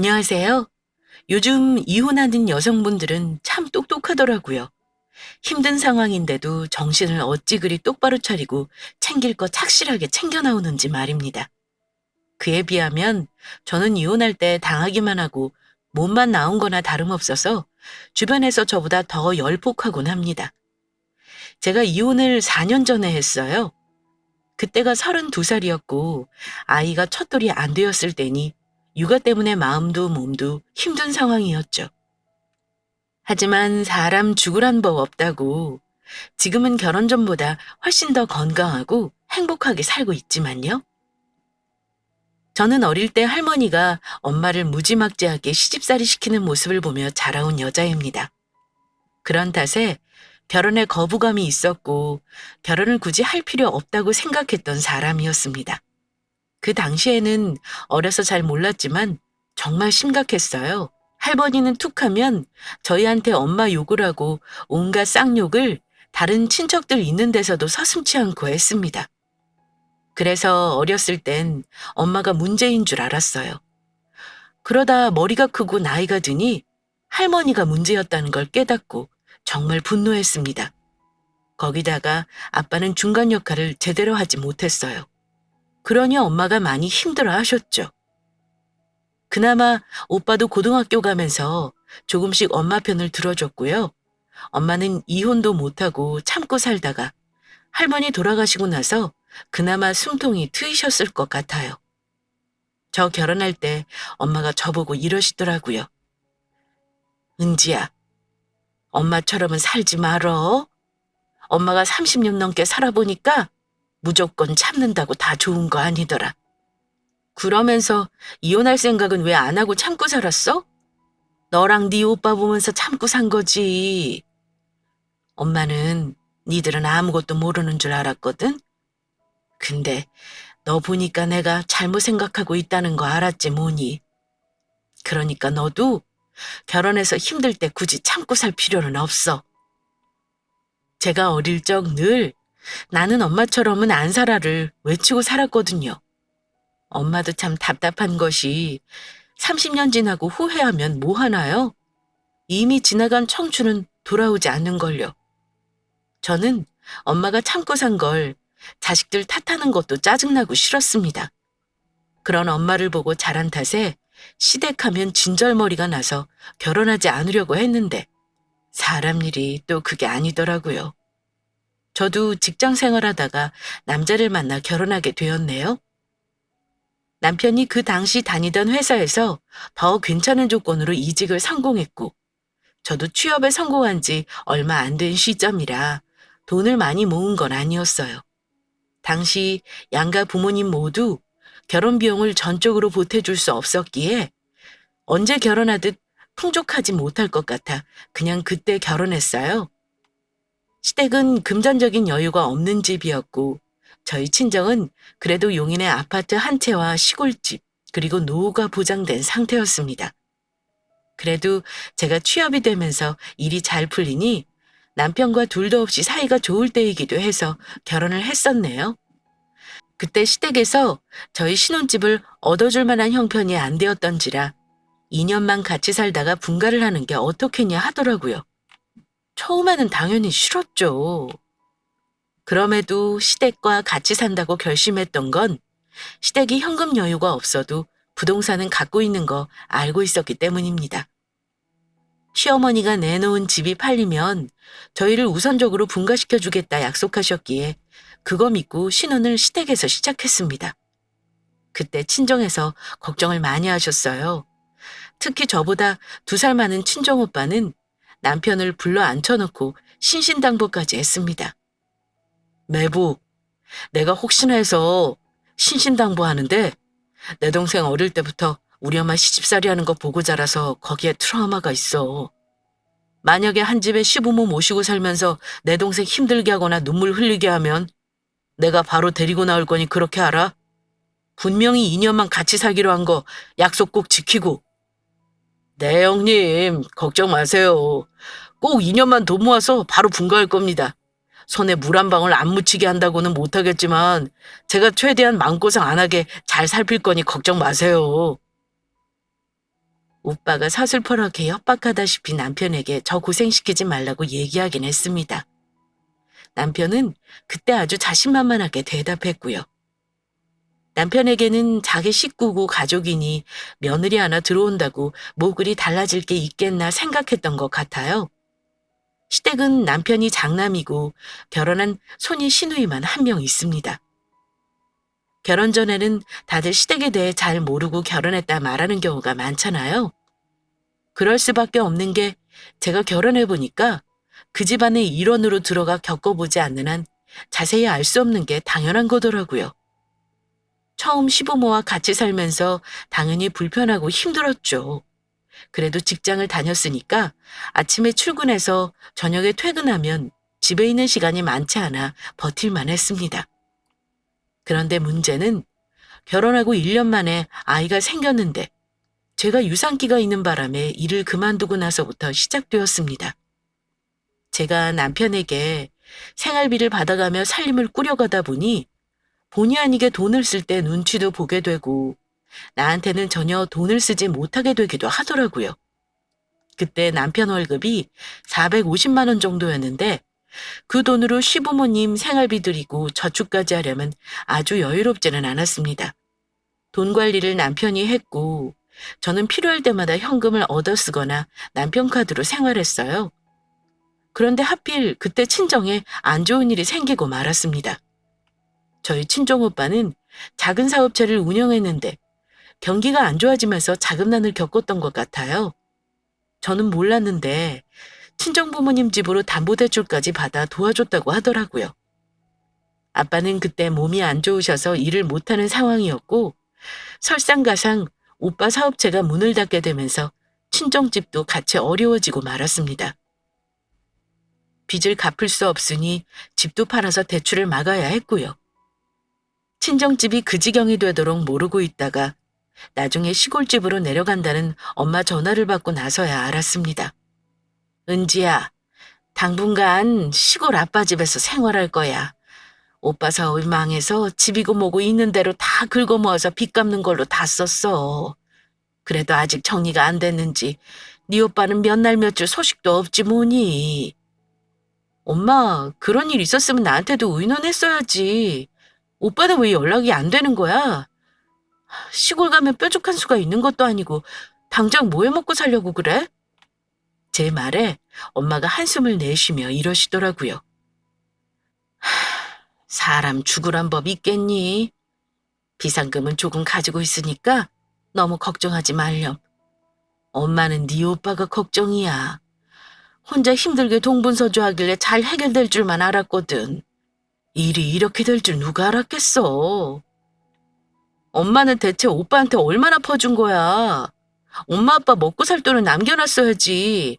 안녕하세요. 요즘 이혼하는 여성분들은 참 똑똑하더라고요. 힘든 상황인데도 정신을 어찌 그리 똑바로 차리고 챙길 거 착실하게 챙겨 나오는지 말입니다. 그에 비하면 저는 이혼할 때 당하기만 하고 몸만 나온 거나 다름없어서 주변에서 저보다 더 열폭하곤 합니다. 제가 이혼을 4년 전에 했어요. 그때가 32살이었고 아이가 첫돌이 안 되었을 때니 육아 때문에 마음도 몸도 힘든 상황이었죠. 하지만 사람 죽으란 법 없다고 지금은 결혼 전보다 훨씬 더 건강하고 행복하게 살고 있지만요. 저는 어릴 때 할머니가 엄마를 무지막지하게 시집살이 시키는 모습을 보며 자라온 여자입니다. 그런 탓에 결혼에 거부감이 있었고 결혼을 굳이 할 필요 없다고 생각했던 사람이었습니다. 그 당시에는 어려서 잘 몰랐지만 정말 심각했어요. 할머니는 툭하면 저희한테 엄마 욕을 하고 온갖 쌍욕을 다른 친척들 있는 데서도 서슴지 않고 했습니다. 그래서 어렸을 땐 엄마가 문제인 줄 알았어요. 그러다 머리가 크고 나이가 드니 할머니가 문제였다는 걸 깨닫고 정말 분노했습니다. 거기다가 아빠는 중간 역할을 제대로 하지 못했어요. 그러니 엄마가 많이 힘들어 하셨죠. 그나마 오빠도 고등학교 가면서 조금씩 엄마 편을 들어줬고요. 엄마는 이혼도 못하고 참고 살다가 할머니 돌아가시고 나서 그나마 숨통이 트이셨을 것 같아요. 저 결혼할 때 엄마가 저보고 이러시더라고요. 은지야, 엄마처럼은 살지 말어. 엄마가 30년 넘게 살아보니까 무조건 참는다고 다 좋은 거 아니더라. 그러면서 이혼할 생각은 왜 안 하고 참고 살았어? 너랑 네 오빠 보면서 참고 산 거지. 엄마는 니들은 아무것도 모르는 줄 알았거든? 근데 너 보니까 내가 잘못 생각하고 있다는 거 알았지 뭐니. 그러니까 너도 결혼해서 힘들 때 굳이 참고 살 필요는 없어. 제가 어릴 적 늘 나는 엄마처럼은 안 살아를 외치고 살았거든요. 엄마도 참 답답한 것이 30년 지나고 후회하면 뭐 하나요? 이미 지나간 청춘은 돌아오지 않는걸요. 저는 엄마가 참고 산 걸 자식들 탓하는 것도 짜증나고 싫었습니다. 그런 엄마를 보고 자란 탓에 시댁하면 진절머리가 나서 결혼하지 않으려고 했는데 사람 일이 또 그게 아니더라고요. 저도 직장 생활하다가 남자를 만나 결혼하게 되었네요. 남편이 그 당시 다니던 회사에서 더 괜찮은 조건으로 이직을 성공했고 저도 취업에 성공한 지 얼마 안 된 시점이라 돈을 많이 모은 건 아니었어요. 당시 양가 부모님 모두 결혼 비용을 전적으로 보태줄 수 없었기에 언제 결혼하듯 풍족하지 못할 것 같아 그냥 그때 결혼했어요. 시댁은 금전적인 여유가 없는 집이었고 저희 친정은 그래도 용인의 아파트 한 채와 시골집 그리고 노후가 보장된 상태였습니다. 그래도 제가 취업이 되면서 일이 잘 풀리니 남편과 둘도 없이 사이가 좋을 때이기도 해서 결혼을 했었네요. 그때 시댁에서 저희 신혼집을 얻어줄 만한 형편이 안 되었던지라 2년만 같이 살다가 분가를 하는 게 어떻겠냐 하더라고요. 처음에는 당연히 싫었죠. 그럼에도 시댁과 같이 산다고 결심했던 건 시댁이 현금 여유가 없어도 부동산은 갖고 있는 거 알고 있었기 때문입니다. 시어머니가 내놓은 집이 팔리면 저희를 우선적으로 분가시켜주겠다 약속하셨기에 그거 믿고 신혼을 시댁에서 시작했습니다. 그때 친정에서 걱정을 많이 하셨어요. 특히 저보다 2살 많은 친정오빠는 남편을 불러 앉혀놓고 신신당부까지 했습니다. 매부, 내가 혹시나 해서 신신당부하는데 내 동생 어릴 때부터 우리 엄마 시집살이 하는 거 보고 자라서 거기에 트라우마가 있어. 만약에 한 집에 시부모 모시고 살면서 내 동생 힘들게 하거나 눈물 흘리게 하면 내가 바로 데리고 나올 거니 그렇게 알아? 분명히 2년만 같이 살기로 한 거 약속 꼭 지키고. 네, 형님, 걱정 마세요. 꼭 2년만 돈 모아서 바로 분가할 겁니다. 손에 물 한 방울 안 묻히게 한다고는 못하겠지만 제가 최대한 마음고생 안 하게 잘 살필 거니 걱정 마세요. 오빠가 서슬퍼렇게 협박하다시피 남편에게 저 고생시키지 말라고 얘기하긴 했습니다. 남편은 그때 아주 자신만만하게 대답했고요. 남편에게는 자기 식구고 가족이니 며느리 하나 들어온다고 뭐 그리 달라질 게 있겠나 생각했던 것 같아요. 시댁은 남편이 장남이고 결혼한 손이 시누이만 한 명 있습니다. 결혼 전에는 다들 시댁에 대해 잘 모르고 결혼했다 말하는 경우가 많잖아요. 그럴 수밖에 없는 게 제가 결혼해 보니까 그 집안의 일원으로 들어가 겪어보지 않는 한 자세히 알 수 없는 게 당연한 거더라고요. 처음 시부모와 같이 살면서 당연히 불편하고 힘들었죠. 그래도 직장을 다녔으니까 아침에 출근해서 저녁에 퇴근하면 집에 있는 시간이 많지 않아 버틸만 했습니다. 그런데 문제는 결혼하고 1년 만에 아이가 생겼는데 제가 유산기가 있는 바람에 일을 그만두고 나서부터 시작되었습니다. 제가 남편에게 생활비를 받아가며 살림을 꾸려가다 보니 본의 아니게 돈을 쓸 때 눈치도 보게 되고 나한테는 전혀 돈을 쓰지 못하게 되기도 하더라고요. 그때 남편 월급이 450만 원 정도였는데 그 돈으로 시부모님 생활비 드리고 저축까지 하려면 아주 여유롭지는 않았습니다. 돈 관리를 남편이 했고 저는 필요할 때마다 현금을 얻어 쓰거나 남편 카드로 생활했어요. 그런데 하필 그때 친정에 안 좋은 일이 생기고 말았습니다. 저희 친정 오빠는 작은 사업체를 운영했는데 경기가 안 좋아지면서 자금난을 겪었던 것 같아요. 저는 몰랐는데 친정 부모님 집으로 담보대출까지 받아 도와줬다고 하더라고요. 아빠는 그때 몸이 안 좋으셔서 일을 못하는 상황이었고 설상가상 오빠 사업체가 문을 닫게 되면서 친정집도 같이 어려워지고 말았습니다. 빚을 갚을 수 없으니 집도 팔아서 대출을 막아야 했고요. 친정집이 그 지경이 되도록 모르고 있다가 나중에 시골집으로 내려간다는 엄마 전화를 받고 나서야 알았습니다. 은지야, 당분간 시골 아빠 집에서 생활할 거야. 오빠 사업이 망해서 집이고 뭐고 있는 대로 다 긁어모아서 빚 갚는 걸로 다 썼어. 그래도 아직 정리가 안 됐는지 네 오빠는 몇 날 몇 주 소식도 없지 뭐니. 엄마, 그런 일 있었으면 나한테도 의논했어야지. 오빠는 왜 연락이 안 되는 거야? 시골 가면 뾰족한 수가 있는 것도 아니고 당장 뭐 해 먹고 살려고 그래? 제 말에 엄마가 한숨을 내쉬며 이러시더라고요. 사람 죽으란 법 있겠니? 비상금은 조금 가지고 있으니까 너무 걱정하지 말렴. 엄마는 네 오빠가 걱정이야. 혼자 힘들게 동분서주 하길래 잘 해결될 줄만 알았거든. 일이 이렇게 될 줄 누가 알았겠어. 엄마는 대체 오빠한테 얼마나 퍼준 거야. 엄마 아빠 먹고 살 돈을 남겨놨어야지.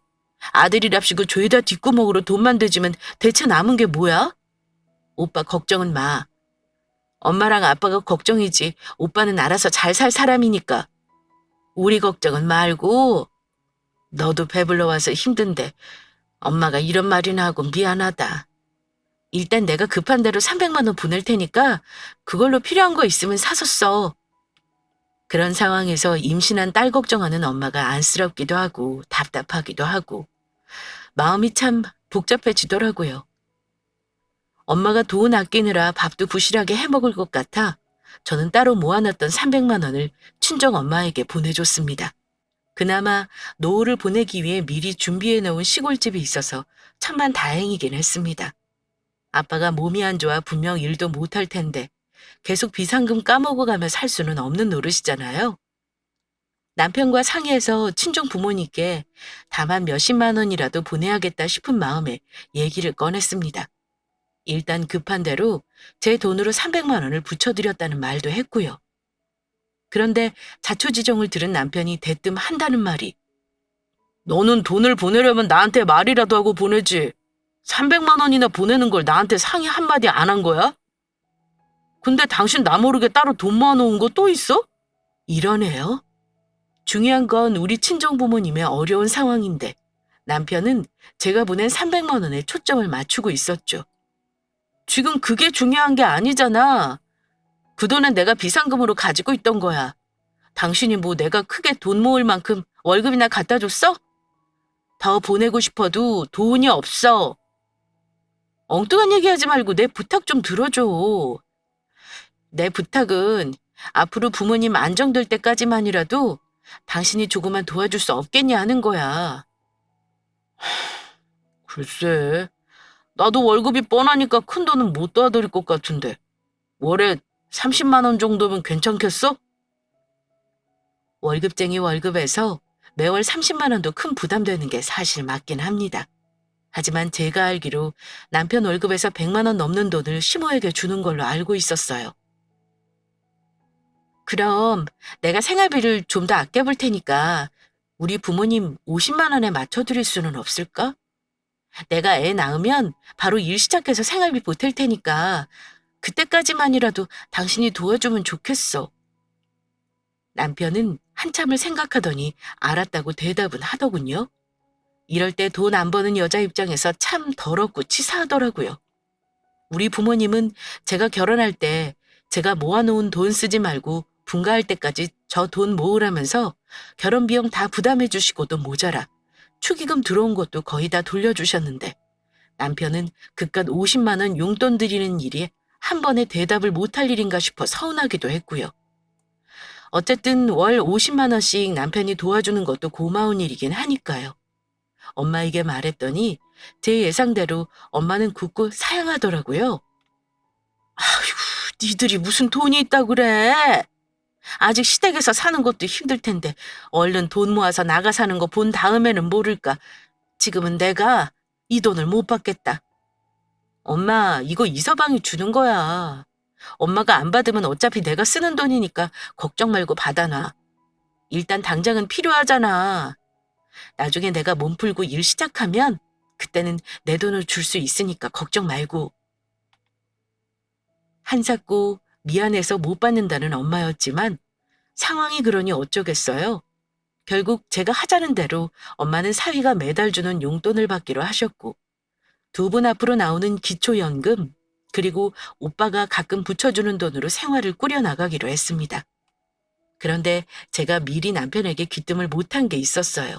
아들이랍시고 죄다 뒷구멍으로 돈만 대주면 대체 남은 게 뭐야? 오빠 걱정은 마. 엄마랑 아빠가 걱정이지 오빠는 알아서 잘 살 사람이니까. 우리 걱정은 말고 너도 배불러 와서 힘든데 엄마가 이런 말이나 하고 미안하다. 일단 내가 급한 대로 300만 원 보낼 테니까 그걸로 필요한 거 있으면 사서 써. 그런 상황에서 임신한 딸 걱정하는 엄마가 안쓰럽기도 하고 답답하기도 하고 마음이 참 복잡해지더라고요. 엄마가 돈 아끼느라 밥도 부실하게 해먹을 것 같아 저는 따로 모아놨던 300만 원을 친정 엄마에게 보내줬습니다. 그나마 노후를 보내기 위해 미리 준비해놓은 시골집이 있어서 천만 다행이긴 했습니다. 아빠가 몸이 안 좋아 분명 일도 못할 텐데 계속 비상금 까먹어가며 살 수는 없는 노릇이잖아요. 남편과 상의해서 친정 부모님께 다만 몇십만 원이라도 보내야겠다 싶은 마음에 얘기를 꺼냈습니다. 일단 급한 대로 제 돈으로 300만 원을 붙여드렸다는 말도 했고요. 그런데 자초지종을 들은 남편이 대뜸 한다는 말이 너는 돈을 보내려면 나한테 말이라도 하고 보내지. 300만 원이나 보내는 걸 나한테 상의 한마디 안 한 거야? 근데 당신 나 모르게 따로 돈 모아놓은 거 또 있어? 이러네요. 중요한 건 우리 친정 부모님의 어려운 상황인데 남편은 제가 보낸 300만 원에 초점을 맞추고 있었죠. 지금 그게 중요한 게 아니잖아. 그 돈은 내가 비상금으로 가지고 있던 거야. 당신이 뭐 내가 크게 돈 모을 만큼 월급이나 갖다 줬어? 더 보내고 싶어도 돈이 없어. 엉뚱한 얘기하지 말고 내 부탁 좀 들어줘. 내 부탁은 앞으로 부모님 안정될 때까지만이라도 당신이 조금만 도와줄 수 없겠냐 하는 거야. 글쎄, 나도 월급이 뻔하니까 큰 돈은 못 도와드릴 것 같은데 월에 30만 원 정도면 괜찮겠어? 월급쟁이 월급에서 매월 30만 원도 큰 부담되는 게 사실 맞긴 합니다. 하지만 제가 알기로 남편 월급에서 100만 원 넘는 돈을 시모에게 주는 걸로 알고 있었어요. 그럼 내가 생활비를 좀 더 아껴볼 테니까 우리 부모님 50만 원에 맞춰드릴 수는 없을까? 내가 애 낳으면 바로 일 시작해서 생활비 보탤 테니까 그때까지만이라도 당신이 도와주면 좋겠어. 남편은 한참을 생각하더니 알았다고 대답은 하더군요. 이럴 때 돈 안 버는 여자 입장에서 참 더럽고 치사하더라고요. 우리 부모님은 제가 결혼할 때 제가 모아놓은 돈 쓰지 말고 분가할 때까지 저 돈 모으라면서 결혼 비용 다 부담해 주시고도 모자라 축의금 들어온 것도 거의 다 돌려주셨는데 남편은 그깟 50만 원 용돈 드리는 일이 한 번에 대답을 못할 일인가 싶어 서운하기도 했고요. 어쨌든 월 50만 원씩 남편이 도와주는 것도 고마운 일이긴 하니까요. 엄마에게 말했더니 제 예상대로 엄마는 굳고 사양하더라고요. 아휴, 니들이 무슨 돈이 있다고 그래? 아직 시댁에서 사는 것도 힘들 텐데 얼른 돈 모아서 나가 사는 거 본 다음에는 모를까. 지금은 내가 이 돈을 못 받겠다. 엄마, 이거 이서방이 주는 거야. 엄마가 안 받으면 어차피 내가 쓰는 돈이니까 걱정 말고 받아놔. 일단 당장은 필요하잖아. 나중에 내가 몸 풀고 일 시작하면 그때는 내 돈을 줄 수 있으니까 걱정 말고. 한사코 미안해서 못 받는다는 엄마였지만 상황이 그러니 어쩌겠어요. 결국 제가 하자는 대로 엄마는 사위가 매달 주는 용돈을 받기로 하셨고 두 분 앞으로 나오는 기초연금 그리고 오빠가 가끔 붙여주는 돈으로 생활을 꾸려나가기로 했습니다. 그런데 제가 미리 남편에게 귀뜸을 못한 게 있었어요.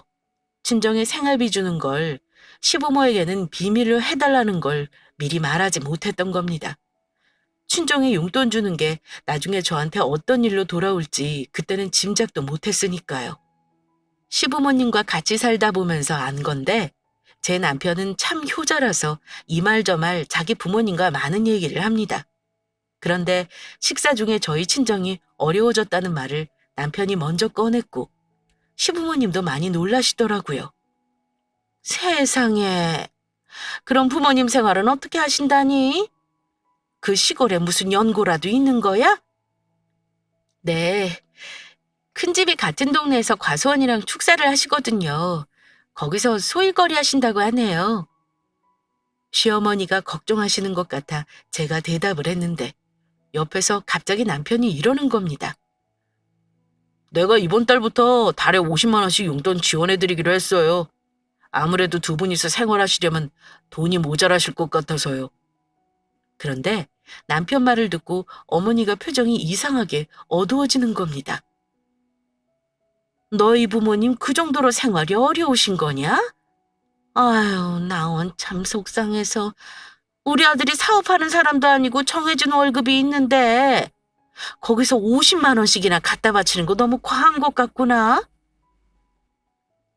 친정에 생활비 주는 걸 시부모에게는 비밀로 해달라는 걸 미리 말하지 못했던 겁니다. 친정에 용돈 주는 게 나중에 저한테 어떤 일로 돌아올지 그때는 짐작도 못했으니까요. 시부모님과 같이 살다 보면서 안 건데 제 남편은 참 효자라서 이 말 저 말 자기 부모님과 많은 얘기를 합니다. 그런데 식사 중에 저희 친정이 어려워졌다는 말을 남편이 먼저 꺼냈고 시부모님도 많이 놀라시더라고요. 세상에, 그럼 부모님 생활은 어떻게 하신다니? 그 시골에 무슨 연고라도 있는 거야? 네, 큰 집이 같은 동네에서 과수원이랑 축사를 하시거든요. 거기서 소일거리 하신다고 하네요. 시어머니가 걱정하시는 것 같아 제가 대답을 했는데 옆에서 갑자기 남편이 이러는 겁니다. 내가 이번 달부터 달에 50만 원씩 용돈 지원해드리기로 했어요. 아무래도 두 분이서 생활하시려면 돈이 모자라실 것 같아서요. 그런데 남편 말을 듣고 어머니가 표정이 이상하게 어두워지는 겁니다. 너희 부모님 그 정도로 생활이 어려우신 거냐? 아유, 나원 참 속상해서. 우리 아들이 사업하는 사람도 아니고 정해진 월급이 있는데 거기서 50만 원씩이나 갖다 바치는 거 너무 과한 것 같구나.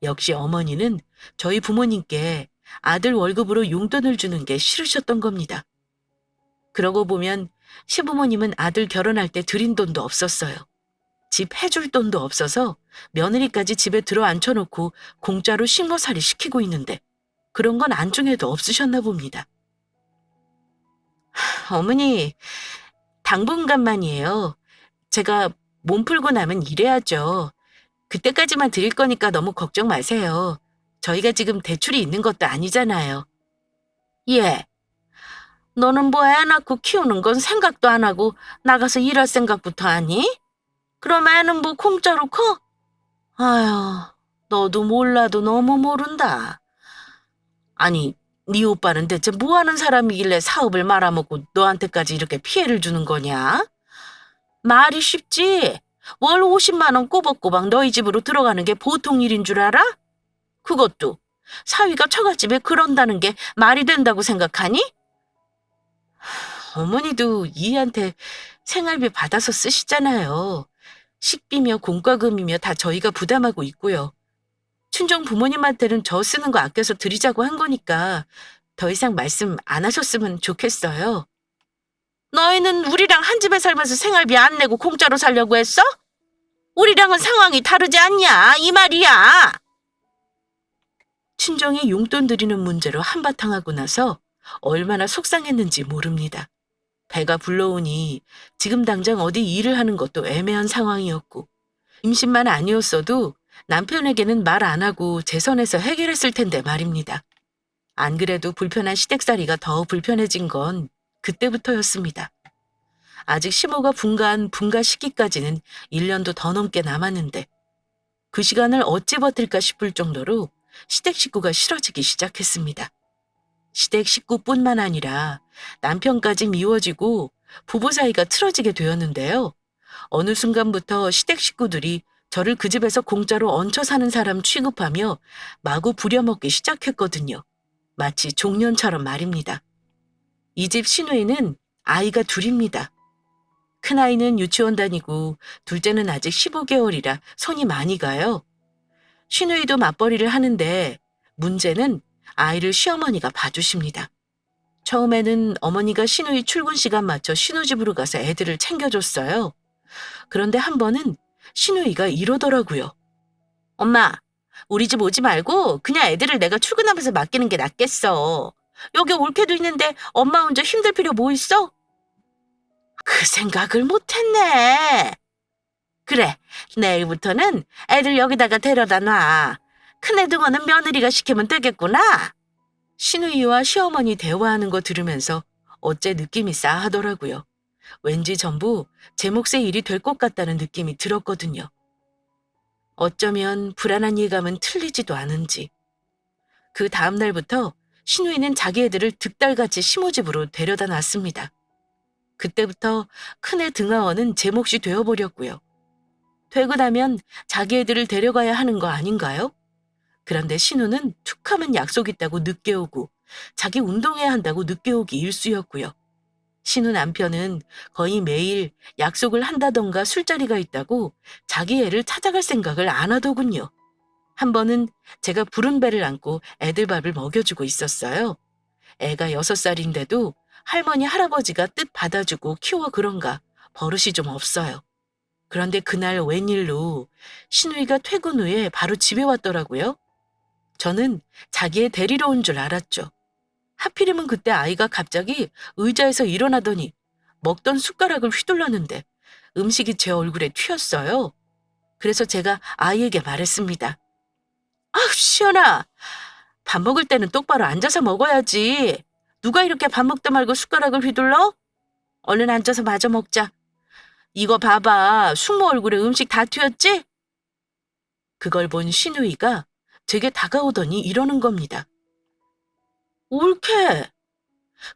역시 어머니는 저희 부모님께 아들 월급으로 용돈을 주는 게 싫으셨던 겁니다. 그러고 보면 시부모님은 아들 결혼할 때 드린 돈도 없었어요. 집 해줄 돈도 없어서 며느리까지 집에 들어앉혀놓고 공짜로 식모살이 시키고 있는데 그런 건 안중에도 없으셨나 봅니다. 어머니, 당분간만이에요. 제가 몸 풀고 나면 일해야죠. 그때까지만 드릴 거니까 너무 걱정 마세요. 저희가 지금 대출이 있는 것도 아니잖아요. 예. 너는 뭐 애 낳고 키우는 건 생각도 안 하고 나가서 일할 생각부터 하니? 그럼 애는 뭐 공짜로 커? 아휴, 너도 몰라도 너무 모른다. 아니, 네 오빠는 대체 뭐 하는 사람이길래 사업을 말아먹고 너한테까지 이렇게 피해를 주는 거냐? 말이 쉽지. 월 50만 원 꼬박꼬박 너희 집으로 들어가는 게 보통 일인 줄 알아? 그것도 사위가 처갓집에 그런다는 게 말이 된다고 생각하니? 어머니도 이희한테 생활비 받아서 쓰시잖아요. 식비며 공과금이며 다 저희가 부담하고 있고요. 친정 부모님한테는 저 쓰는 거 아껴서 드리자고 한 거니까 더 이상 말씀 안 하셨으면 좋겠어요. 너희는 우리랑 한 집에 살면서 생활비 안 내고 공짜로 살려고 했어? 우리랑은 상황이 다르지 않냐, 이 말이야. 친정에 용돈 드리는 문제로 한바탕 하고 나서 얼마나 속상했는지 모릅니다. 배가 불러오니 지금 당장 어디 일을 하는 것도 애매한 상황이었고, 임신만 아니었어도 남편에게는 말 안 하고 제 선에서 해결했을 텐데 말입니다. 안 그래도 불편한 시댁살이가 더 불편해진 건 그때부터였습니다. 아직 시모가 분가한 분가 시기까지는 1년도 더 넘게 남았는데 그 시간을 어찌 버틸까 싶을 정도로 시댁 식구가 싫어지기 시작했습니다. 시댁 식구뿐만 아니라 남편까지 미워지고 부부 사이가 틀어지게 되었는데요. 어느 순간부터 시댁 식구들이 저를 그 집에서 공짜로 얹혀 사는 사람 취급하며 마구 부려먹기 시작했거든요. 마치 종년처럼 말입니다. 이 집 시누이는 아이가 둘입니다. 큰아이는 유치원 다니고 둘째는 아직 15개월이라 손이 많이 가요. 시누이도 맞벌이를 하는데 문제는 아이를 시어머니가 봐주십니다. 처음에는 어머니가 시누이 출근 시간 맞춰 시누집으로 가서 애들을 챙겨줬어요. 그런데 한 번은 시누이가 이러더라고요. 엄마, 우리 집 오지 말고 그냥 애들을 내가 출근하면서 맡기는 게 낫겠어. 여기 올케도 있는데 엄마 혼자 힘들 필요 뭐 있어? 그 생각을 못했네. 그래, 내일부터는 애들 여기다가 데려다 놔. 큰애 등어는 며느리가 시키면 되겠구나. 시누이와 시어머니 대화하는 거 들으면서 어째 느낌이 싸하더라고요. 왠지 전부 제 몫의 일이 될 것 같다는 느낌이 들었거든요. 어쩌면 불안한 예감은 틀리지도 않은지. 그 다음 날부터 시누이는 자기 애들을 득달같이 시모집으로 데려다 놨습니다. 그때부터 큰애 등하원은 제 몫이 되어버렸고요. 되고 나면 자기 애들을 데려가야 하는 거 아닌가요? 그런데 신우는 툭하면 약속 있다고 늦게 오고 자기 운동해야 한다고 늦게 오기 일쑤였고요. 신우 남편은 거의 매일 약속을 한다던가 술자리가 있다고 자기 애를 찾아갈 생각을 안 하더군요. 한 번은 제가 부른 배를 안고 애들 밥을 먹여주고 있었어요. 애가 6살인데도 할머니 할아버지가 뜻 받아주고 키워 그런가 버릇이 좀 없어요. 그런데 그날 웬일로 시누이가 퇴근 후에 바로 집에 왔더라고요. 저는 자기의 데리러 온 줄 알았죠. 하필이면 그때 아이가 갑자기 의자에서 일어나더니 먹던 숟가락을 휘둘렀는데 음식이 제 얼굴에 튀었어요. 그래서 제가 아이에게 말했습니다. 아우, 시연아. 밥 먹을 때는 똑바로 앉아서 먹어야지. 누가 이렇게 밥 먹다 말고 숟가락을 휘둘러? 얼른 앉아서 마저 먹자. 이거 봐봐. 숙모 얼굴에 음식 다 튀었지? 그걸 본 시누이가 제게 다가오더니 이러는 겁니다. 옳게.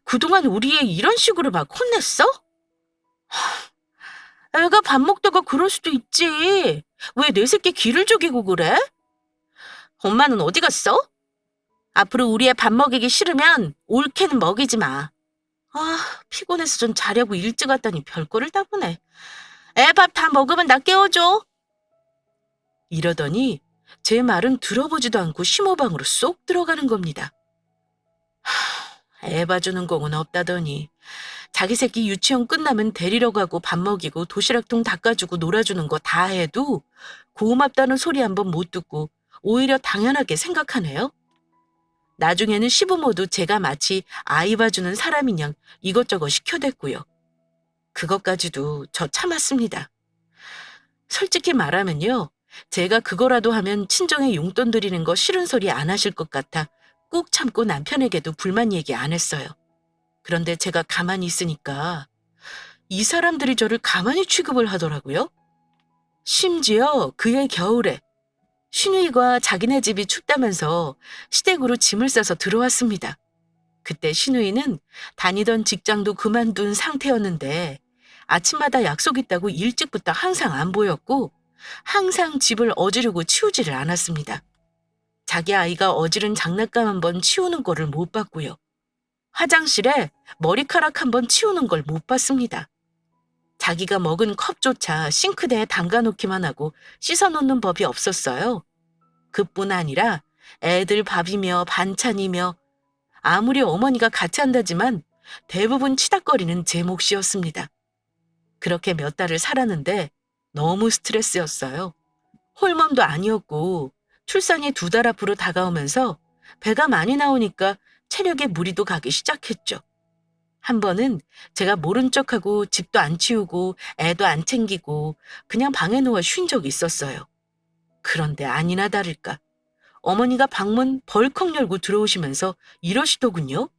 그동안 우리 애 이런 식으로 막 혼냈어? 애가 밥 먹다가 그럴 수도 있지. 왜 내 새끼 기를 죽이고 그래? 엄마는 어디 갔어? 앞으로 우리 애 밥 먹이기 싫으면 옳게는 먹이지 마. 아, 피곤해서 좀 자려고 일찍 왔더니 별거를 다 보네. 애 밥 다 먹으면 나 깨워줘. 이러더니 제 말은 들어보지도 않고 심호방으로 쏙 들어가는 겁니다. 애 봐주는 공은 없다더니 자기 새끼 유치원 끝나면 데리러 가고 밥 먹이고 도시락통 닦아주고 놀아주는 거 다 해도 고맙다는 소리 한번 못 듣고 오히려 당연하게 생각하네요. 나중에는 시부모도 제가 마치 아이 봐주는 사람인 양 이것저것 시켜댔고요. 그것까지도 저 참았습니다. 솔직히 말하면요. 제가 그거라도 하면 친정에 용돈 드리는 거 싫은 소리 안 하실 것 같아 꾹 참고 남편에게도 불만 얘기 안 했어요. 그런데 제가 가만히 있으니까 이 사람들이 저를 가만히 취급을 하더라고요. 심지어 그해 겨울에 시누이가 자기네 집이 춥다면서 시댁으로 짐을 싸서 들어왔습니다. 그때 시누이는 다니던 직장도 그만둔 상태였는데 아침마다 약속 있다고 일찍부터 항상 안 보였고 항상 집을 어지르고 치우지를 않았습니다. 자기 아이가 어지른 장난감 한번 치우는 거를 못 봤고요. 화장실에 머리카락 한번 치우는 걸 못 봤습니다. 자기가 먹은 컵조차 싱크대에 담가놓기만 하고 씻어놓는 법이 없었어요. 그뿐 아니라 애들 밥이며 반찬이며 아무리 어머니가 같이 한다지만 대부분 치닥거리는 제 몫이었습니다. 그렇게 몇 달을 살았는데 너무 스트레스였어요. 홀몸도 아니었고 출산이 2달 앞으로 다가오면서 배가 많이 나오니까 체력에 무리도 가기 시작했죠. 한 번은 제가 모른 척하고 집도 안 치우고 애도 안 챙기고 그냥 방에 누워 쉰 적이 있었어요. 그런데 아니나 다를까 어머니가 방문 벌컥 열고 들어오시면서 이러시더군요.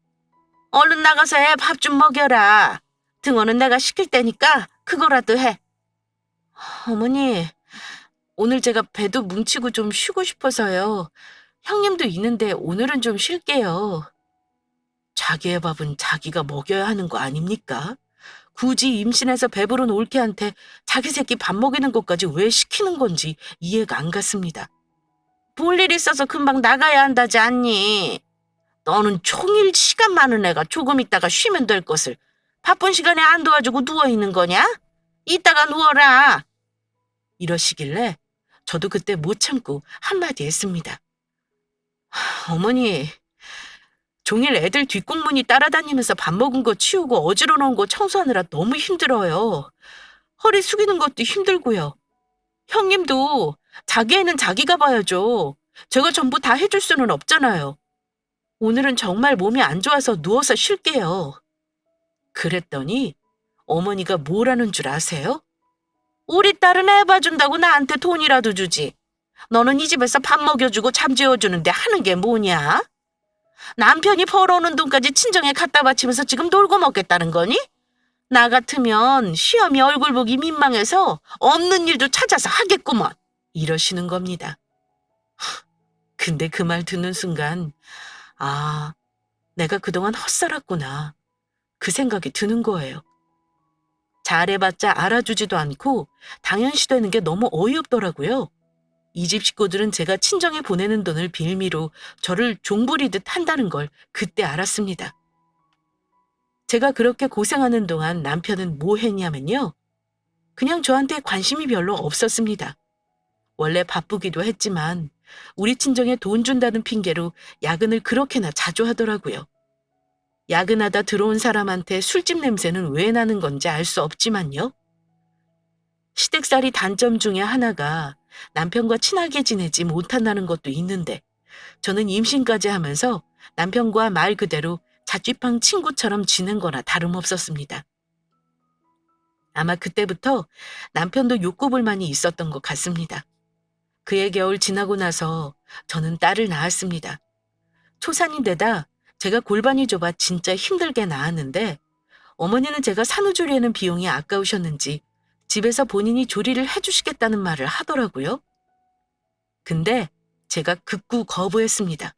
얼른 나가서 애 밥 좀 먹여라. 등어는 내가 시킬 테니까 그거라도 해. 어머니, 오늘 제가 배도 뭉치고 좀 쉬고 싶어서요. 형님도 있는데 오늘은 좀 쉴게요. 자기의 밥은 자기가 먹여야 하는 거 아닙니까? 굳이 임신해서 배부른 올케한테 자기 새끼 밥 먹이는 것까지 왜 시키는 건지 이해가 안 갔습니다. 볼 일 있어서 금방 나가야 한다지 않니? 너는 종일 시간 많은 애가 조금 있다가 쉬면 될 것을 바쁜 시간에 안 도와주고 누워있는 거냐? 이따가 누워라. 이러시길래 저도 그때 못 참고 한마디 했습니다. 어머니, 종일 애들 뒷공문이 따라다니면서 밥 먹은 거 치우고 어지러 놓은 거 청소하느라 너무 힘들어요. 허리 숙이는 것도 힘들고요. 형님도 자기 애는 자기가 봐야죠. 제가 전부 다 해줄 수는 없잖아요. 오늘은 정말 몸이 안 좋아서 누워서 쉴게요. 그랬더니 어머니가 뭐라는 줄 아세요? 우리 딸은 애 봐준다고 나한테 돈이라도 주지. 너는 이 집에서 밥 먹여주고 잠재워주는데 하는 게 뭐냐? 남편이 벌어오는 돈까지 친정에 갖다 바치면서 지금 놀고 먹겠다는 거니? 나 같으면 시어미 얼굴 보기 민망해서 없는 일도 찾아서 하겠구먼. 이러시는 겁니다. 근데 그 말 듣는 순간 아, 내가 그동안 헛살았구나. 그 생각이 드는 거예요. 잘해봤자 알아주지도 않고 당연시되는 게 너무 어이없더라고요. 이 집 식구들은 제가 친정에 보내는 돈을 빌미로 저를 종부리듯 한다는 걸 그때 알았습니다. 제가 그렇게 고생하는 동안 남편은 뭐 했냐면요. 그냥 저한테 관심이 별로 없었습니다. 원래 바쁘기도 했지만 우리 친정에 돈 준다는 핑계로 야근을 그렇게나 자주 하더라고요. 야근하다 들어온 사람한테 술집 냄새는 왜 나는 건지 알 수 없지만요. 시댁살이 단점 중에 하나가 남편과 친하게 지내지 못한다는 것도 있는데 저는 임신까지 하면서 남편과 말 그대로 자취방 친구처럼 지낸 거나 다름없었습니다. 아마 그때부터 남편도 욕구불만이 있었던 것 같습니다. 그해 겨울 지나고 나서 저는 딸을 낳았습니다. 초산인데다 제가 골반이 좁아 진짜 힘들게 낳았는데 어머니는 제가 산후조리하는 비용이 아까우셨는지 집에서 본인이 조리를 해주시겠다는 말을 하더라고요. 근데 제가 극구 거부했습니다.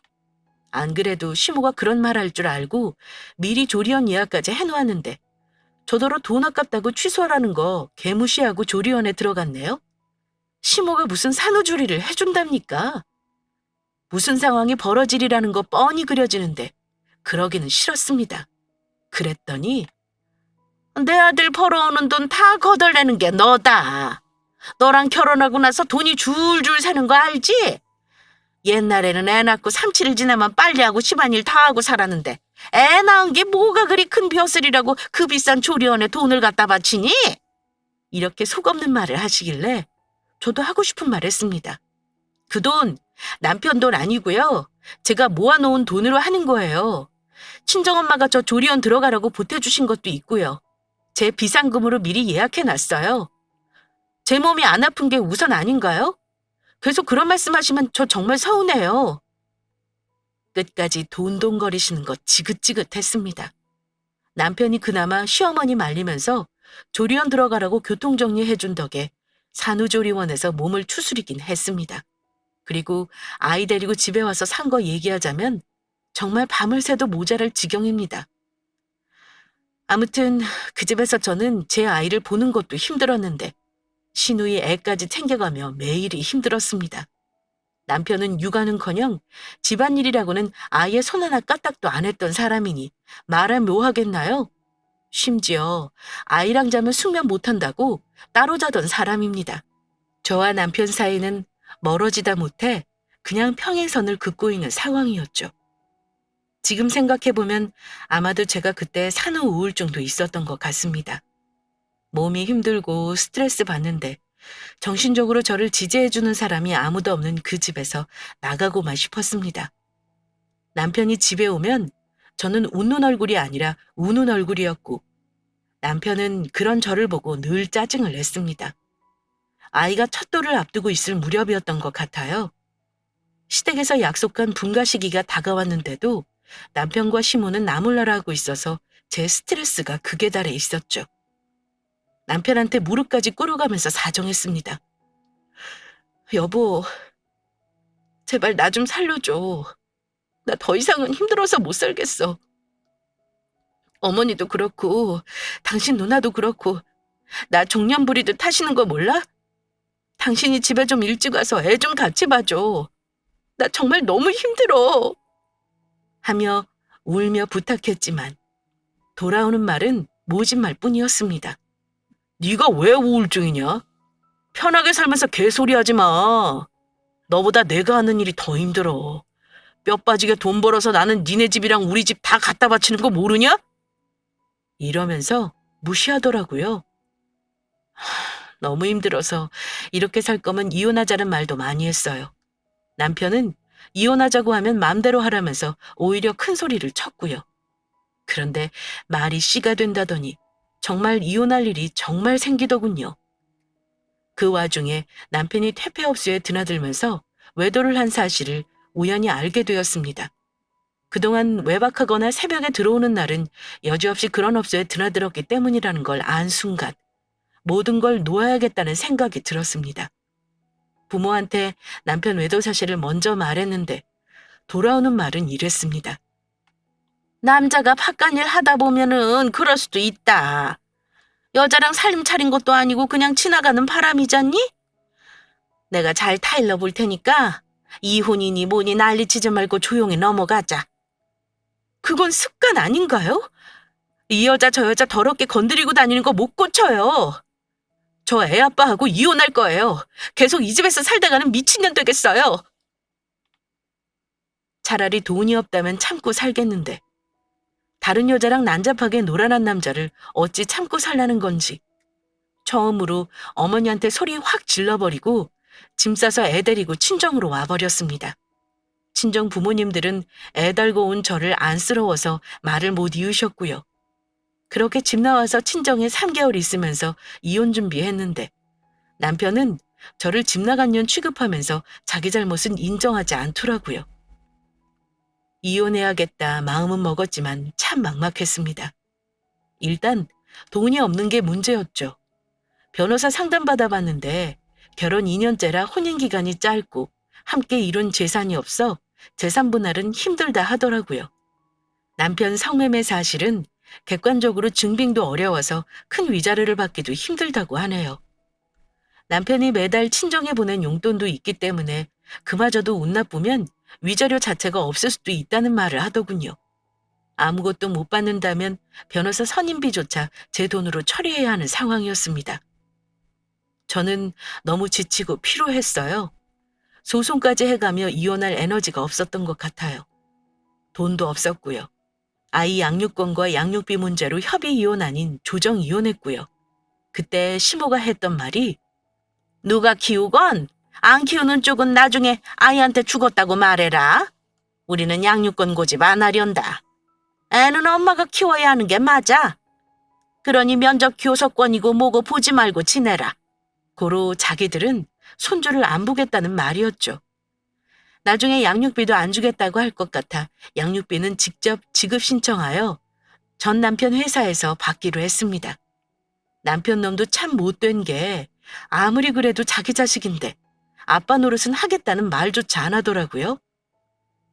안 그래도 시모가 그런 말 할 줄 알고 미리 조리원 예약까지 해놓았는데 저더러 돈 아깝다고 취소하라는 거 개무시하고 조리원에 들어갔네요. 시모가 무슨 산후조리를 해준답니까? 무슨 상황이 벌어지리라는 거 뻔히 그려지는데 그러기는 싫었습니다. 그랬더니 내 아들 벌어오는 돈 다 거덜내는 게 너다. 너랑 결혼하고 나서 돈이 줄줄 새는 거 알지? 옛날에는 애 낳고 3-7일 지나면 빨래하고 집안일 다 하고 살았는데 애 낳은 게 뭐가 그리 큰 벼슬이라고 그 비싼 조리원에 돈을 갖다 바치니? 이렇게 속없는 말을 하시길래 저도 하고 싶은 말 했습니다. 그 돈 남편 돈 아니고요. 제가 모아놓은 돈으로 하는 거예요. 친정엄마가 저 조리원 들어가라고 보태주신 것도 있고요. 제 비상금으로 미리 예약해놨어요. 제 몸이 안 아픈 게 우선 아닌가요? 계속 그런 말씀하시면 저 정말 서운해요. 끝까지 돈돈거리시는 것 지긋지긋했습니다. 남편이 그나마 시어머니 말리면서 조리원 들어가라고 교통정리해준 덕에 산후조리원에서 몸을 추스리긴 했습니다. 그리고 아이 데리고 집에 와서 산 거 얘기하자면 정말 밤을 새도 모자랄 지경입니다. 아무튼 그 집에서 저는 제 아이를 보는 것도 힘들었는데 시누이 애까지 챙겨가며 매일이 힘들었습니다. 남편은 육아는커녕 집안일이라고는 아예 손 하나 까딱도 안 했던 사람이니 말하면 뭐 하겠나요? 심지어 아이랑 자면 숙면 못한다고 따로 자던 사람입니다. 저와 남편 사이는 멀어지다 못해 그냥 평행선을 긋고 있는 상황이었죠. 지금 생각해보면 아마도 제가 그때 산후 우울증도 있었던 것 같습니다. 몸이 힘들고 스트레스 받는데 정신적으로 저를 지지해주는 사람이 아무도 없는 그 집에서 나가고만 싶었습니다. 남편이 집에 오면 저는 웃는 얼굴이 아니라 우는 얼굴이었고 남편은 그런 저를 보고 늘 짜증을 냈습니다. 아이가 첫 돌을 앞두고 있을 무렵이었던 것 같아요. 시댁에서 약속한 분가 시기가 다가왔는데도 남편과 시모는 나몰라라 하고 있어서 제 스트레스가 극에 달해 있었죠. 남편한테 무릎까지 꿇어가면서 사정했습니다. 여보, 제발 나 좀 살려줘. 나 더 이상은 힘들어서 못 살겠어. 어머니도 그렇고 당신 누나도 그렇고 나 종년 부리듯 하시는 거 몰라? 당신이 집에 좀 일찍 와서 애 좀 같이 봐줘. 나 정말 너무 힘들어. 하며 울며 부탁했지만 돌아오는 말은 모진 말뿐이었습니다. 네가 왜 우울증이냐? 편하게 살면서 개소리하지 마. 너보다 내가 하는 일이 더 힘들어. 뼈 빠지게 돈 벌어서 나는 니네 집이랑 우리 집 다 갖다 바치는 거 모르냐? 이러면서 무시하더라고요. 너무 힘들어서 이렇게 살 거면 이혼하자는 말도 많이 했어요. 남편은 이혼하자고 하면 맘대로 하라면서 오히려 큰 소리를 쳤고요. 그런데 말이 씨가 된다더니 정말 이혼할 일이 정말 생기더군요. 그 와중에 남편이 퇴폐업소에 드나들면서 외도를 한 사실을 우연히 알게 되었습니다. 그동안 외박하거나 새벽에 들어오는 날은 여지없이 그런 업소에 드나들었기 때문이라는 걸 안 순간 모든 걸 놓아야겠다는 생각이 들었습니다. 부모한테 남편 외도 사실을 먼저 말했는데 돌아오는 말은 이랬습니다. 남자가 바깥일 하다 보면은 그럴 수도 있다. 여자랑 살림 차린 것도 아니고 그냥 지나가는 바람이잖니? 내가 잘 타일러 볼 테니까 이혼이니 뭐니 난리치지 말고 조용히 넘어가자. 그건 습관 아닌가요? 이 여자 저 여자 더럽게 건드리고 다니는 거 못 고쳐요. 저 애 아빠하고 이혼할 거예요. 계속 이 집에서 살다가는 미친년 되겠어요. 차라리 돈이 없다면 참고 살겠는데 다른 여자랑 난잡하게 놀아난 남자를 어찌 참고 살라는 건지 처음으로 어머니한테 소리 확 질러버리고 짐 싸서 애 데리고 친정으로 와버렸습니다. 친정 부모님들은 애 달고 온 저를 안쓰러워서 말을 못 이으셨고요. 그렇게 집 나와서 친정에 3개월 있으면서 이혼 준비했는데 남편은 저를 집 나간 년 취급하면서 자기 잘못은 인정하지 않더라고요. 이혼해야겠다 마음은 먹었지만 참 막막했습니다. 일단 돈이 없는 게 문제였죠. 변호사 상담받아봤는데 결혼 2년째라 혼인기간이 짧고 함께 이룬 재산이 없어 재산 분할은 힘들다 하더라고요. 남편 성매매 사실은 객관적으로 증빙도 어려워서 큰 위자료를 받기도 힘들다고 하네요. 남편이 매달 친정에 보낸 용돈도 있기 때문에 그마저도 운 나쁘면 위자료 자체가 없을 수도 있다는 말을 하더군요. 아무것도 못 받는다면 변호사 선임비조차 제 돈으로 처리해야 하는 상황이었습니다. 저는 너무 지치고 피로했어요. 소송까지 해가며 이혼할 에너지가 없었던 것 같아요. 돈도 없었고요. 아이 양육권과 양육비 문제로 협의 이혼 아닌 조정 이혼했고요. 그때 시모가 했던 말이 누가 키우건 안 키우는 쪽은 나중에 아이한테 죽었다고 말해라. 우리는 양육권 고집 안 하련다. 애는 엄마가 키워야 하는 게 맞아. 그러니 면접 교섭권이고 뭐고 보지 말고 지내라. 고로 자기들은 손주를 안 보겠다는 말이었죠. 나중에 양육비도 안 주겠다고 할 것 같아 양육비는 직접 지급 신청하여 전 남편 회사에서 받기로 했습니다. 남편 놈도 참 못된 게 아무리 그래도 자기 자식인데 아빠 노릇은 하겠다는 말조차 안 하더라고요.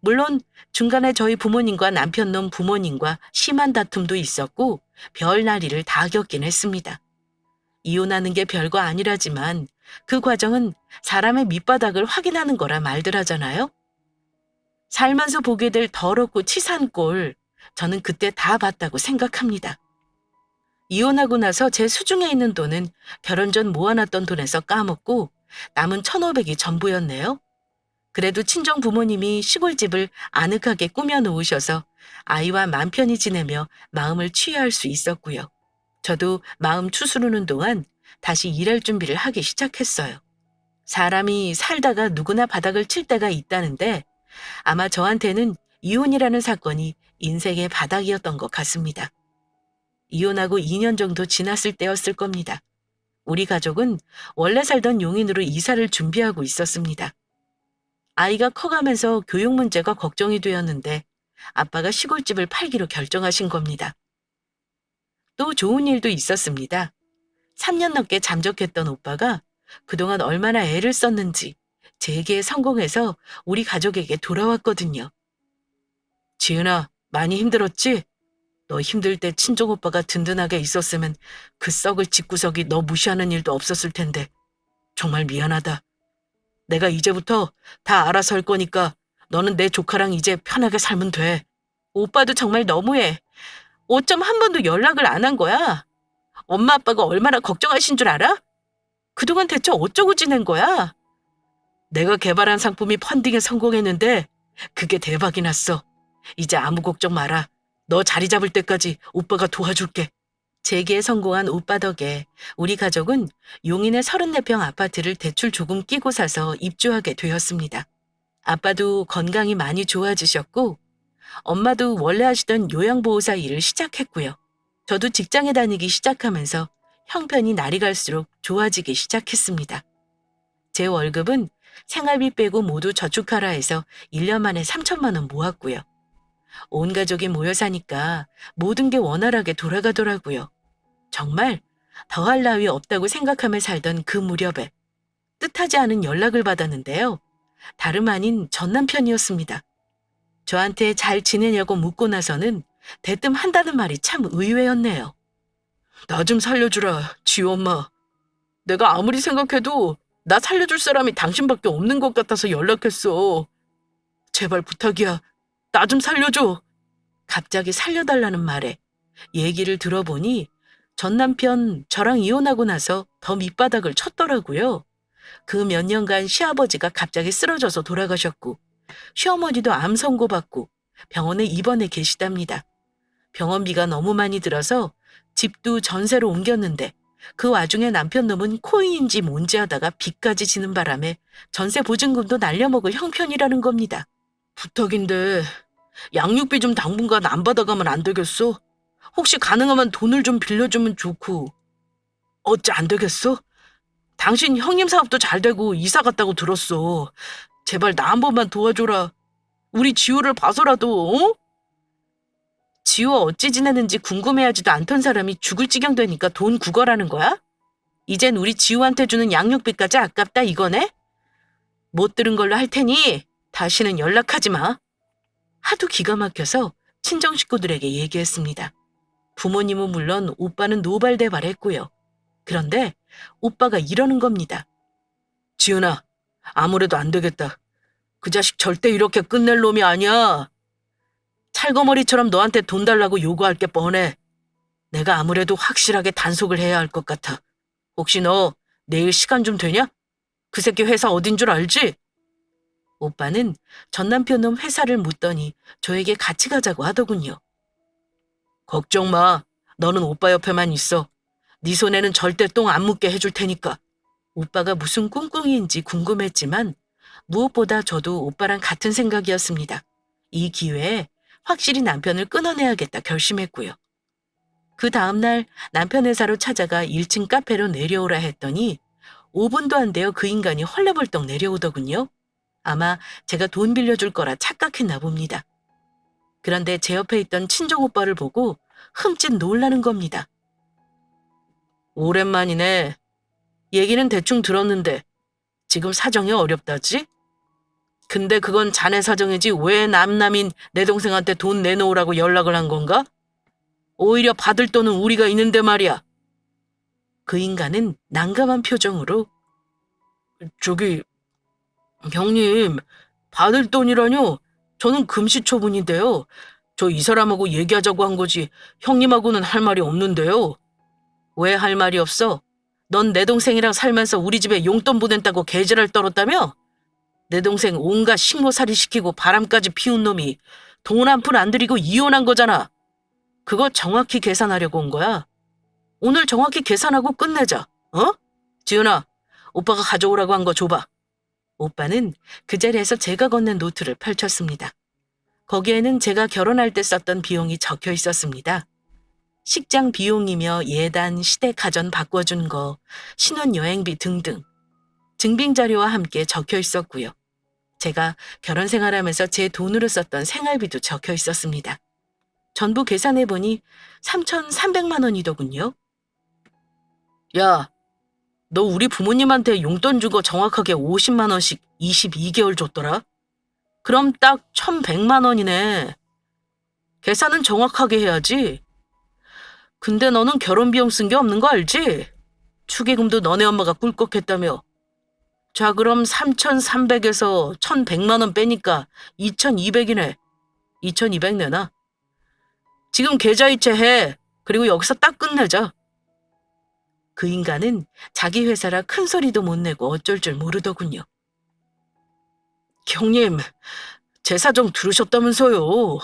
물론 중간에 저희 부모님과 남편 놈 부모님과 심한 다툼도 있었고 별 나리를 다 겪긴 했습니다. 이혼하는 게 별거 아니라지만 그 과정은 사람의 밑바닥을 확인하는 거라 말들 하잖아요. 살면서 보게 될 더럽고 치산 꼴, 저는 그때 다 봤다고 생각합니다. 이혼하고 나서 제 수중에 있는 돈은 결혼 전 모아놨던 돈에서 까먹고 남은 1,500이 전부였네요. 그래도 친정 부모님이 시골집을 아늑하게 꾸며놓으셔서 아이와 맘 편히 지내며 마음을 치유할 수 있었고요. 저도 마음 추스르는 동안 다시 일할 준비를 하기 시작했어요. 사람이 살다가 누구나 바닥을 칠 때가 있다는데 아마 저한테는 이혼이라는 사건이 인생의 바닥이었던 것 같습니다. 이혼하고 2년 정도 지났을 때였을 겁니다. 우리 가족은 원래 살던 용인으로 이사를 준비하고 있었습니다. 아이가 커가면서 교육 문제가 걱정이 되었는데 아빠가 시골집을 팔기로 결정하신 겁니다. 또 좋은 일도 있었습니다. 3년 넘게 잠적했던 오빠가 그동안 얼마나 애를 썼는지 재기에 성공해서 우리 가족에게 돌아왔거든요. 지은아, 많이 힘들었지? 너 힘들 때 친정 오빠가 든든하게 있었으면 그 썩을 집구석이 너 무시하는 일도 없었을 텐데 정말 미안하다. 내가 이제부터 다 알아서 할 거니까 너는 내 조카랑 이제 편하게 살면 돼. 오빠도 정말 너무해. 어쩜 한 번도 연락을 안 한 거야? 엄마 아빠가 얼마나 걱정하신 줄 알아? 그동안 대체 어쩌고 지낸 거야? 내가 개발한 상품이 펀딩에 성공했는데 그게 대박이 났어. 이제 아무 걱정 마라. 너 자리 잡을 때까지 오빠가 도와줄게. 재기에 성공한 오빠 덕에 우리 가족은 용인의 34평 아파트를 대출 조금 끼고 사서 입주하게 되었습니다. 아빠도 건강이 많이 좋아지셨고 엄마도 원래 하시던 요양보호사 일을 시작했고요. 저도 직장에 다니기 시작하면서 형편이 날이 갈수록 좋아지기 시작했습니다. 제 월급은 생활비 빼고 모두 저축하라 해서 1년 만에 3천만 원 모았고요. 온 가족이 모여 사니까 모든 게 원활하게 돌아가더라고요. 정말 더할 나위 없다고 생각하며 살던 그 무렵에 뜻하지 않은 연락을 받았는데요. 다름 아닌 전 남편이었습니다. 저한테 잘 지내냐고 묻고 나서는 대뜸 한다는 말이 참 의외였네요. 나 좀 살려주라, 지호 엄마. 내가 아무리 생각해도 나 살려줄 사람이 당신밖에 없는 것 같아서 연락했어. 제발 부탁이야. 나 좀 살려줘. 갑자기 살려달라는 말에 얘기를 들어보니 전 남편 저랑 이혼하고 나서 더 밑바닥을 쳤더라고요. 그 몇 년간 시아버지가 갑자기 쓰러져서 돌아가셨고 시어머니도 암 선고받고 병원에 입원해 계시답니다. 병원비가 너무 많이 들어서 집도 전세로 옮겼는데 그 와중에 남편 놈은 코인인지 뭔지 하다가 빚까지 지는 바람에 전세 보증금도 날려먹을 형편이라는 겁니다. 부탁인데 양육비 좀 당분간 안 받아가면 안 되겠어? 혹시 가능하면 돈을 좀 빌려주면 좋고. 어찌 안 되겠어? 당신 형님 사업도 잘 되고 이사 갔다고 들었어. 제발 나 한 번만 도와줘라. 우리 지호를 봐서라도, 어? 지호 어찌 지내는지 궁금해하지도 않던 사람이 죽을 지경 되니까 돈 구걸하는 거야? 이젠 우리 지호한테 주는 양육비까지 아깝다 이거네? 못 들은 걸로 할 테니 다시는 연락하지 마. 하도 기가 막혀서 친정 식구들에게 얘기했습니다. 부모님은 물론 오빠는 노발대발했고요. 그런데 오빠가 이러는 겁니다. 지은아, 아무래도 안 되겠다. 그 자식 절대 이렇게 끝낼 놈이 아니야. 찰거머리처럼 너한테 돈 달라고 요구할 게 뻔해. 내가 아무래도 확실하게 단속을 해야 할 것 같아. 혹시 너 내일 시간 좀 되냐? 그 새끼 회사 어딘 줄 알지? 오빠는 전 남편 놈 회사를 묻더니 저에게 같이 가자고 하더군요. 걱정 마. 너는 오빠 옆에만 있어. 네 손에는 절대 똥 안 묻게 해줄 테니까. 오빠가 무슨 꿍꿍이인지 궁금했지만 무엇보다 저도 오빠랑 같은 생각이었습니다. 이 기회에 확실히 남편을 끊어내야겠다 결심했고요. 그 다음날 남편 회사로 찾아가 1층 카페로 내려오라 했더니 5분도 안 되어 그 인간이 헐레벌떡 내려오더군요. 아마 제가 돈 빌려줄 거라 착각했나 봅니다. 그런데 제 옆에 있던 친정 오빠를 보고 흠칫 놀라는 겁니다. 오랜만이네. 얘기는 대충 들었는데 지금 사정이 어렵다지? 근데 그건 자네 사정이지 왜 남남인 내 동생한테 돈 내놓으라고 연락을 한 건가? 오히려 받을 돈은 우리가 있는데 말이야. 그 인간은 난감한 표정으로 저기 형님 받을 돈이라뇨? 저는 금시초문인데요. 저 이 사람하고 얘기하자고 한 거지 형님하고는 할 말이 없는데요. 왜 할 말이 없어? 넌 내 동생이랑 살면서 우리 집에 용돈 보낸다고 개지랄 떨었다며? 내 동생 온갖 식모살이 시키고 바람까지 피운 놈이 돈 한 푼 안 들이고 이혼한 거잖아. 그거 정확히 계산하려고 온 거야. 오늘 정확히 계산하고 끝내자. 어? 지은아, 오빠가 가져오라고 한 거 줘봐. 오빠는 그 자리에서 제가 건넨 노트를 펼쳤습니다. 거기에는 제가 결혼할 때 썼던 비용이 적혀 있었습니다. 식장 비용이며 예단, 시댁 가전 바꿔준 거, 신혼여행비 등등. 증빙 자료와 함께 적혀 있었고요. 제가 결혼 생활하면서 제 돈으로 썼던 생활비도 적혀 있었습니다. 전부 계산해보니 3,300만 원이더군요. 야, 너 우리 부모님한테 용돈 주고 정확하게 50만 원씩 22개월 줬더라? 그럼 딱 1,100만 원이네. 계산은 정확하게 해야지. 근데 너는 결혼 비용 쓴 게 없는 거 알지? 축의금도 너네 엄마가 꿀꺽했다며. 자, 그럼 3,300에서 1,100만 원 빼니까 2,200이네. 2,200 내놔. 지금 계좌이체 해. 그리고 여기서 딱 끝내자. 그 인간은 자기 회사라 큰 소리도 못 내고 어쩔 줄 모르더군요. 형님, 제 사정 들으셨다면서요.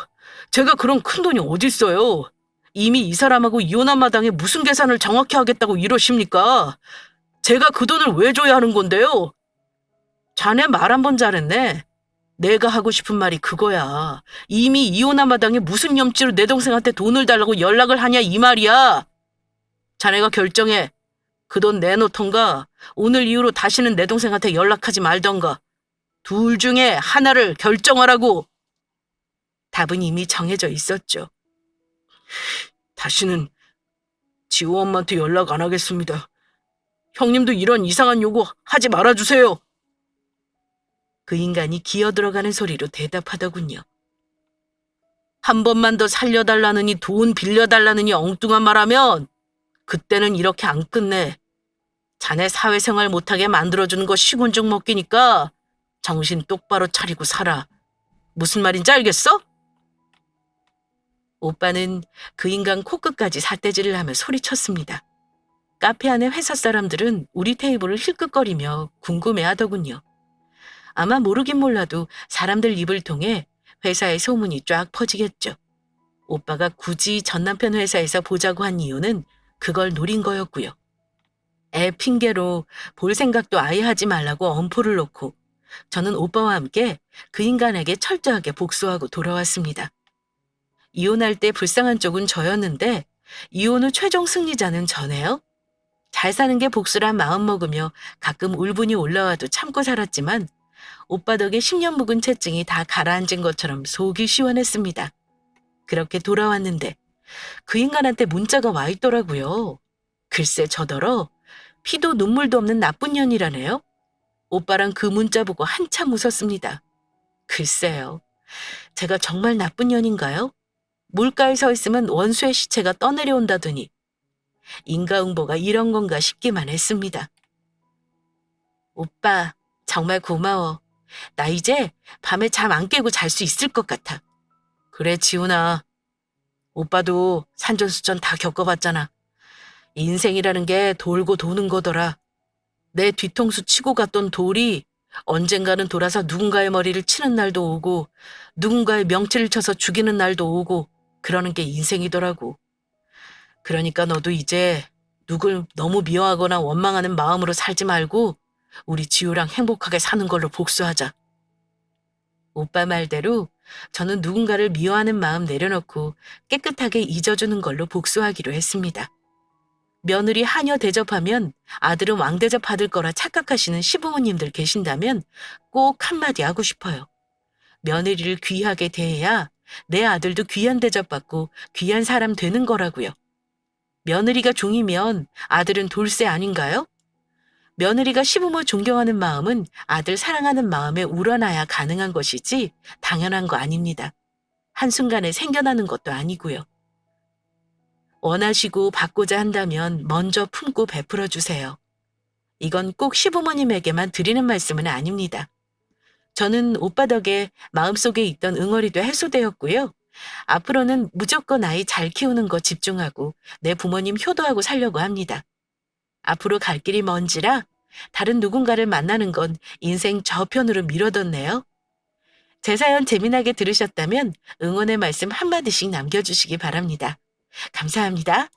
제가 그런 큰 돈이 어딨어요. 이미 이 사람하고 이혼한 마당에 무슨 계산을 정확히 하겠다고 이러십니까? 제가 그 돈을 왜 줘야 하는 건데요? 자네 말 한 번 잘했네. 내가 하고 싶은 말이 그거야. 이미 이혼한 마당에 무슨 염치로 내 동생한테 돈을 달라고 연락을 하냐 이 말이야. 자네가 결정해. 그 돈 내놓던가 오늘 이후로 다시는 내 동생한테 연락하지 말던가. 둘 중에 하나를 결정하라고. 답은 이미 정해져 있었죠. 다시는 지호 엄마한테 연락 안 하겠습니다. 형님도 이런 이상한 요구 하지 말아주세요. 그 인간이 기어들어가는 소리로 대답하더군요. 한 번만 더 살려달라느니 돈 빌려달라느니 엉뚱한 말하면 그때는 이렇게 안 끝내. 자네 사회생활 못하게 만들어주는 거 시군죽 먹기니까 정신 똑바로 차리고 살아. 무슨 말인지 알겠어? 오빠는 그 인간 코끝까지 삿대질을 하며 소리쳤습니다. 카페 안의 회사 사람들은 우리 테이블을 힐끗거리며 궁금해하더군요. 아마 모르긴 몰라도 사람들 입을 통해 회사의 소문이 쫙 퍼지겠죠. 오빠가 굳이 전남편 회사에서 보자고 한 이유는 그걸 노린 거였고요. 애 핑계로 볼 생각도 아예 하지 말라고 엄포를 놓고 저는 오빠와 함께 그 인간에게 철저하게 복수하고 돌아왔습니다. 이혼할 때 불쌍한 쪽은 저였는데 이혼 후 최종 승리자는 저네요. 잘 사는 게 복수란 마음 먹으며 가끔 울분이 올라와도 참고 살았지만 오빠 덕에 10년 묵은 채증이 다 가라앉은 것처럼 속이 시원했습니다. 그렇게 돌아왔는데 그 인간한테 문자가 와 있더라고요. 글쎄 저더러 피도 눈물도 없는 나쁜 년이라네요. 오빠랑 그 문자 보고 한참 웃었습니다. 글쎄요. 제가 정말 나쁜 년인가요? 물가에 서 있으면 원수의 시체가 떠내려온다더니 인과응보가 이런 건가 싶기만 했습니다. 오빠 정말 고마워. 나 이제 밤에 잠 안 깨고 잘 수 있을 것 같아. 그래 지훈아. 오빠도 산전수전 다 겪어봤잖아. 인생이라는 게 돌고 도는 거더라. 내 뒤통수 치고 갔던 돌이 언젠가는 돌아서 누군가의 머리를 치는 날도 오고 누군가의 명치를 쳐서 죽이는 날도 오고 그러는 게 인생이더라고. 그러니까 너도 이제 누굴 너무 미워하거나 원망하는 마음으로 살지 말고 우리 지우랑 행복하게 사는 걸로 복수하자. 오빠 말대로 저는 누군가를 미워하는 마음 내려놓고 깨끗하게 잊어주는 걸로 복수하기로 했습니다. 며느리 하녀 대접하면 아들은 왕 대접 받을 거라 착각하시는 시부모님들 계신다면 꼭 한마디 하고 싶어요. 며느리를 귀하게 대해야 내 아들도 귀한 대접받고 귀한 사람 되는 거라고요. 며느리가 종이면 아들은 돌쇠 아닌가요? 며느리가 시부모 존경하는 마음은 아들 사랑하는 마음에 우러나야 가능한 것이지 당연한 거 아닙니다. 한순간에 생겨나는 것도 아니고요. 원하시고 받고자 한다면 먼저 품고 베풀어 주세요. 이건 꼭 시부모님에게만 드리는 말씀은 아닙니다. 저는 오빠 덕에 마음속에 있던 응어리도 해소되었고요. 앞으로는 무조건 아이 잘 키우는 거 집중하고 내 부모님 효도하고 살려고 합니다. 앞으로 갈 길이 먼지라 다른 누군가를 만나는 건 인생 저편으로 미뤄뒀네요. 제 사연 재미나게 들으셨다면 응원의 말씀 한마디씩 남겨주시기 바랍니다. 감사합니다.